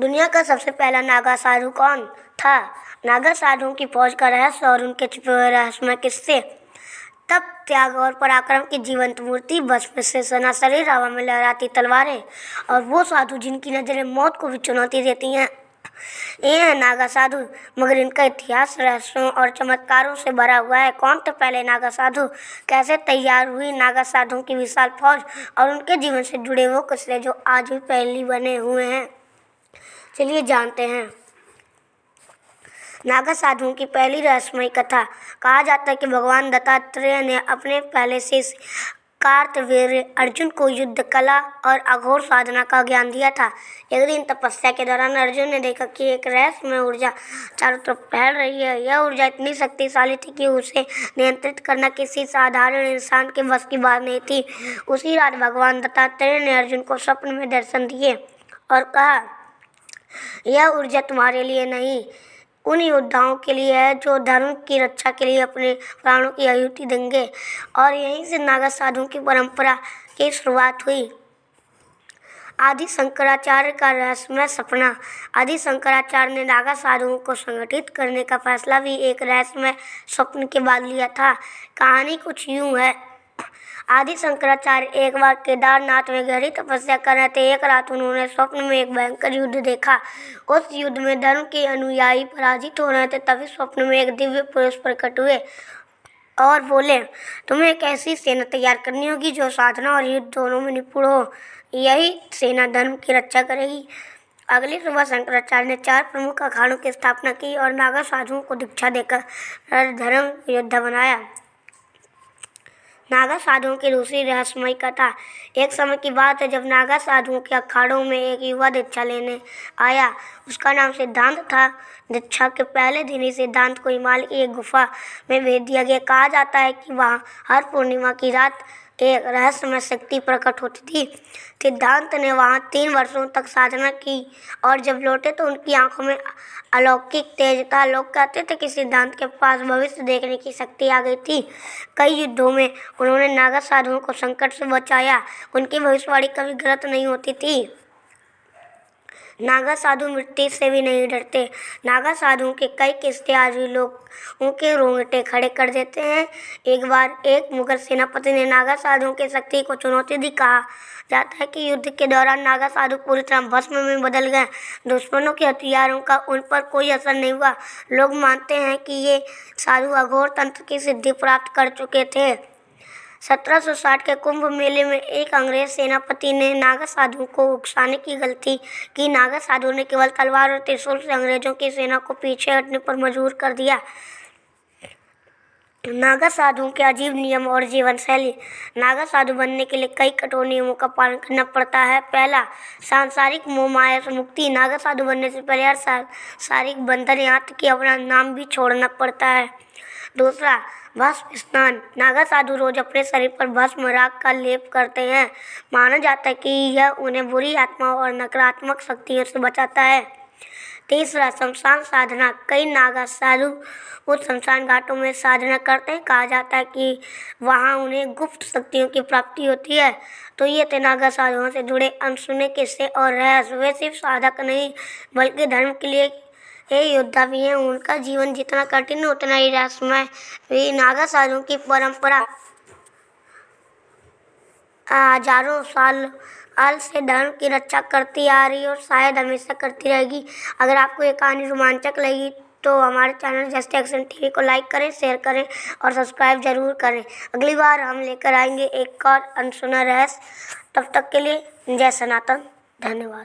दुनिया का सबसे पहला नागा साधु कौन था? नागा साधुओं की फौज का रहस्य और उनके छुपे हुए रहस्यमय किस्से। तप, त्याग और पराक्रम की जीवंत मूर्ति, भस्म से सना शरीर, हवा में लहराती तलवारें और वो साधु जिनकी नजरें मौत को भी चुनौती देती हैं। ये है नागा साधु, मगर इनका इतिहास रहस्यों और चमत्कारों से भरा हुआ है। कौन थे पहले नागा साधु? कैसे तैयार हुई नागा साधुओं की विशाल फौज और उनके जीवन से जुड़े वो किस्से जो आज भी पहेली बने हुए हैं? चलिए जानते हैं। नागा साधुओं की पहली रहस्यमयी कथा। कहा जाता है कि भगवान दत्तात्रेय ने अपने पहले शिष्य कार्तवीर्य अर्जुन को युद्ध कला और अघोर साधना का ज्ञान दिया था। एक दिन तपस्या के दौरान अर्जुन ने देखा कि एक रहस्यमय ऊर्जा चारों तरफ फैल रही है। यह ऊर्जा इतनी शक्तिशाली थी कि उसे नियंत्रित करना किसी साधारण इंसान के बस की बात नहीं थी। उसी रात भगवान दत्तात्रेय ने अर्जुन को स्वप्न में दर्शन दिए और कहा, यह ऊर्जा तुम्हारे लिए नहीं, उन योद्धाओं के लिए है जो धर्म की रक्षा के लिए अपने प्राणों की आहुति देंगे। और यहीं से नागा साधुओं की परंपरा की शुरुआत हुई। आदि शंकराचार्य का रहस्यमय सपना। आदि शंकराचार्य ने नागा साधुओं को संगठित करने का फैसला भी एक रहस्यमय स्वप्न के बाद लिया था। कहानी कुछ यूं है। आदि शंकराचार्य एक बार केदारनाथ में गहरी तपस्या कर रहे थे। एक रात उन्होंने स्वप्न में एक भयंकर युद्ध देखा। उस युद्ध में धर्म के अनुयायी पराजित हो रहे थे। तभी स्वप्न में एक दिव्य पुरुष प्रकट हुए और बोले, तुम्हें एक ऐसी सेना तैयार करनी होगी जो साधना और युद्ध दोनों में निपुण हो। यही सेना धर्म की रक्षा करेगी। अगली सुबह शंकराचार्य ने 4 प्रमुख अखाड़ों की स्थापना की और नागा साधुओं को दीक्षा देकर धर्म योद्धा बनाया। नागा साधुओं की दूसरी रहस्यमयी कथा। एक समय की बात है जब नागा साधुओं के अखाड़ों में एक युवा दीक्षा लेने आया। उसका नाम सिद्धांत था। दीक्षा के पहले दिन ही सिद्धांत को हिमालय की एक गुफा में भेज दिया गया। कहा जाता है कि वहाँ हर पूर्णिमा की रात एक रहस्यमय शक्ति प्रकट होती थी। सिद्धांत ने वहाँ 3 वर्षों तक साधना की और जब लौटे तो उनकी आंखों में अलौकिक तेज था। लोग कहते थे कि सिद्धांत के पास भविष्य देखने की शक्ति आ गई थी। कई युद्धों में उन्होंने नागा साधुओं को संकट से बचाया। उनकी भविष्यवाणी कभी गलत नहीं होती थी। नागा साधु मृत्यु से भी नहीं डरते। नागा साधुओं के कई किस्से आज भी लोग उनके रोंगटे खड़े कर देते हैं। एक बार एक मुगल सेनापति ने नागा साधुओं की शक्ति को चुनौती दी। कहा जाता है कि युद्ध के दौरान नागा साधु पूरी तरह भस्म में बदल गए। दुश्मनों के हथियारों का उन पर कोई असर नहीं हुआ। लोग मानते हैं कि ये साधु अघोर तंत्र की सिद्धि प्राप्त कर चुके थे। 1760 के कुंभ मेले में एक अंग्रेज सेनापति ने नागा साधुओं को उकसाने की गलती की। नागा साधुओं ने केवल तलवार और त्रिशूल से अंग्रेजों की सेना को पीछे हटने पर मजबूर कर दिया। नागा साधुओं के अजीब नियम और जीवन शैली। नागा साधु बनने के लिए कई कठोर नियमों का पालन करना पड़ता है। पहला, सांसारिक मोह माया से मुक्ति। नागा साधु बनने से पहले हर सांसारिक बंधन यहाँ तक कि अपना नाम भी छोड़ना पड़ता है। दूसरा, भस्म स्नान। नागा साधु रोज अपने शरीर पर भस्म राख का लेप करते हैं। माना जाता है कि यह उन्हें बुरी आत्माओं और नकारात्मक शक्तियों से बचाता है। तीसरा, शमशान साधना। कई नागा साधु उस शमशान घाटों में साधना करते हैं। कहा जाता है कि वहाँ उन्हें गुप्त शक्तियों की प्राप्ति होती है। तो ये थे नागा साधुओं से जुड़े अनसुने किस्से और रहस्य। वे सिर्फ साधक नहीं बल्कि धर्म के लिए ये योद्धा भी हैं। उनका जीवन जितना कठिन उतना ही रहस्यमय भी। नागा साधुओं की परंपरा हजारों साल से धर्म की रक्षा करती आ रही है और शायद हमेशा करती रहेगी। अगर आपको ये कहानी रोमांचक लगी तो हमारे चैनल जस्ट एक्शन टीवी को लाइक करें, शेयर करें और सब्सक्राइब जरूर करें। अगली बार हम लेकर आएंगे एक और अनसुना रहस्य। तब तक के लिए जय सनातन। धन्यवाद।